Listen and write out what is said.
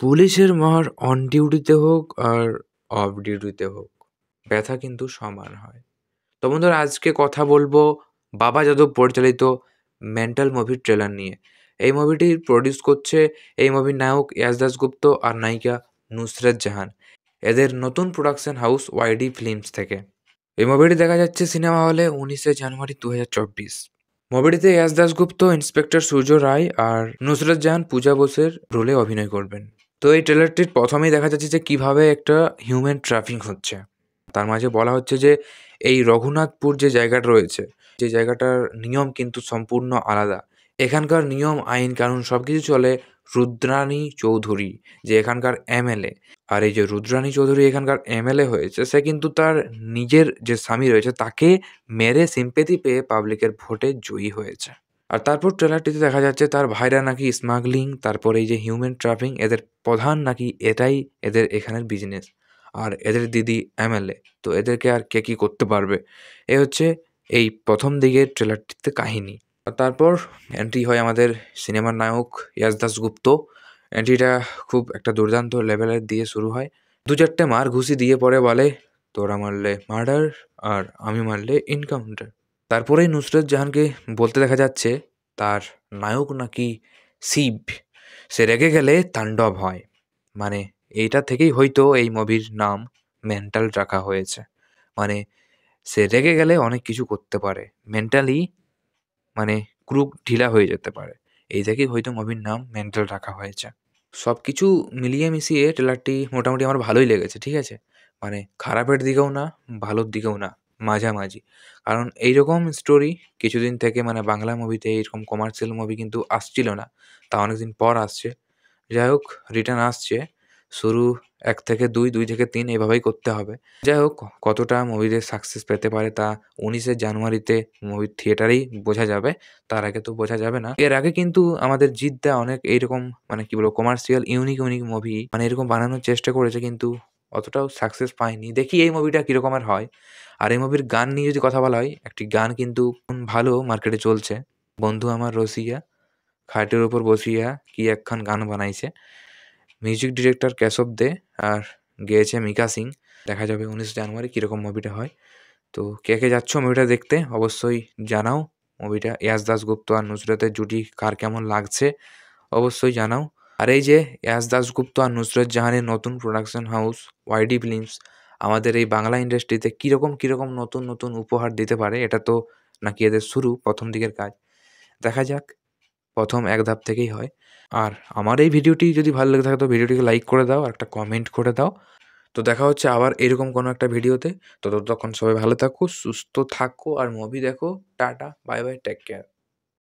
পুলিশের মার অন ডিউটিতে হোক আর অফ ডিউটিতে হোক, ব্যথা কিন্তু সমান হয়। তো বন্ধুরা, আজকে কথা বলবো বাবা যাদব পরিচালিত মেন্টাল মুভির ট্রেলার নিয়ে। এই মুভিটি প্রডিউস করছে এই মুভির নায়ক ইয়াশ দাশগুপ্ত আর নায়িকা নুসরাত জাহান, এদের নতুন প্রোডাকশন হাউস ওয়াইডি ফিল্মস থেকে। এই মুভিটি দেখা যাচ্ছে সিনেমা হলে 19শে জানুয়ারি 2024। মুভিটিতে ইয়াশ দাশগুপ্ত ইন্সপেক্টর সূর্য রায় আর নুসরাত জাহান পূজা বোসের রোলে অভিনয় করবেন। তো এই ট্রেলারটির প্রথমেই দেখা যাচ্ছে যে কিভাবে একটা হিউম্যান ট্রাফিং হচ্ছে। তার মাঝে বলা হচ্ছে যে এই রঘুনাথপুর যে জায়গাটা রয়েছে, যে জায়গাটার নিয়ম কিন্তু সম্পূর্ণ আলাদা। এখানকার নিয়ম আইন কানুন সবকিছু চলে রুদ্রাণী চৌধুরী, যে এখানকার এমএলএ। আর এই যে রুদ্রাণী চৌধুরী এখানকার এমএলএ হয়েছে, সে কিন্তু তার নিজের যে স্বামী রয়েছে তাকে মেরে সিম্পেথি পেয়ে পাবলিকের ভোটে জয়ী হয়েছে। আর তারপর ট্রেলারটিতে দেখা যাচ্ছে তার ভাইরা নাকি স্মাগলিং, তারপর এই যে হিউম্যান ট্রাফিং, এদের প্রধান নাকি এটাই এদের এখানের বিজনেস। আর এদের দিদি এমএলএ, তো এদেরকে আর কে কী করতে পারবে? এ হচ্ছে এই প্রথম দিকের ট্রেলারটিতে কাহিনী। আর তারপর এন্ট্রি হয় আমাদের সিনেমার নায়ক ইয়াশ দাশগুপ্ত। এন্ট্রিটা খুব একটা দুর্দান্ত লেভেলের দিয়ে শুরু হয়। 2-4টে মার ঘুষি দিয়ে পরে বলে, তোরা মারলে মার্ডার আর আমি মারলে এনকাউন্টার। তারপরেই নুসরত জাহানকে বলতে দেখা যাচ্ছে তার নায়ক নাকি শিব, সে রেগে গেলে তাণ্ডব হয়। মানে এইটা থেকেই হয়তো এই মুভির নাম মেন্টাল রাখা হয়েছে। মানে সে রেগে গেলে অনেক কিছু করতে পারে, মেন্টালি মানে ক্রুক ঢিলা হয়ে যেতে পারে। এই থেকেই হয়তো মুভির নাম মেন্টাল রাখা হয়েছে। সব কিছু মিলিয়ে মিশিয়ে ট্রেলারটি মোটামুটি আমার ভালোই লেগেছে, ঠিক আছে? মানে খারাপের দিকেও না, ভালোর দিকেও না, মাঝামাঝি। কারণ এইরকম স্টোরি কিছুদিন থেকে মানে বাংলা মুভিতে এইরকম কমার্শিয়াল মুভি কিন্তু আসছিল না। তা অনেকদিন পর আসছে। যাই হোক, রিটার্ন আসছে। শুরু ১ থেকে ২, ২ থেকে ৩ এভাবেই করতে হবে। যাই হোক, কতটা মুভিতে সাকসেস পেতে পারে তা ১৯শে জানুয়ারিতে মুভির থিয়েটারেই বোঝা যাবে। তার আগে তো বোঝা যাবে না। এর আগে কিন্তু আমাদের জিৎ দা অনেক এইরকম মানে কি বলবো কমার্শিয়াল ইউনিক মুভি মানে এরকম বানানোর চেষ্টা করেছে, কিন্তু অতটাও সাকসেস পায়নি। দেখি এই মুভিটা কিরকমের হয়। আর এই মুভির গান নিয়ে যদি কথা বলা হয়, একটি গান কিন্তু ভালো মার্কেটে চলছে। বন্ধু আমার রসিয়া, খাটের উপর বসিয়া কি একখান গান বানাইছে। মিউজিক ডিরেক্টর কেশব দে আর গেয়েছে মিকা সিং। দেখা যাবে ১৯ জানুয়ারি কীরকম মুভিটা হয়। তো কে কে যাচ্ছ মুভিটা দেখতে অবশ্যই জানাও। মুভিটা ইয়াশ দাশগুপ্ত আর নুসরতের জুটি কার কেমন লাগছে অবশ্যই জানাও। আর এই যে ইয়াশ দাশগুপ্ত আর নুসরত জাহানের নতুন প্রোডাকশন হাউস ওয়াইডি ফিল্মস আমাদের এই বাংলা ইন্ডাস্ট্রিতে কীরকম নতুন উপহার দিতে পারে, এটা তো নাকি এদের শুরু, প্রথম দিকের কাজ। দেখা যাক, প্রথম এক ধাপ থেকেই হয়। আর আমার এই ভিডিওটি যদি ভালো লেগে থাকে তো ভিডিওটিকে লাইক করে দাও আর একটা কমেন্ট করে দাও। তো দেখা হচ্ছে আবার এরকম কোনো একটা ভিডিওতে। তো ততক্ষণ সবাই ভালো থাকো, সুস্থ থাকো আর মুভি দেখো। Tata, bye bye, take care.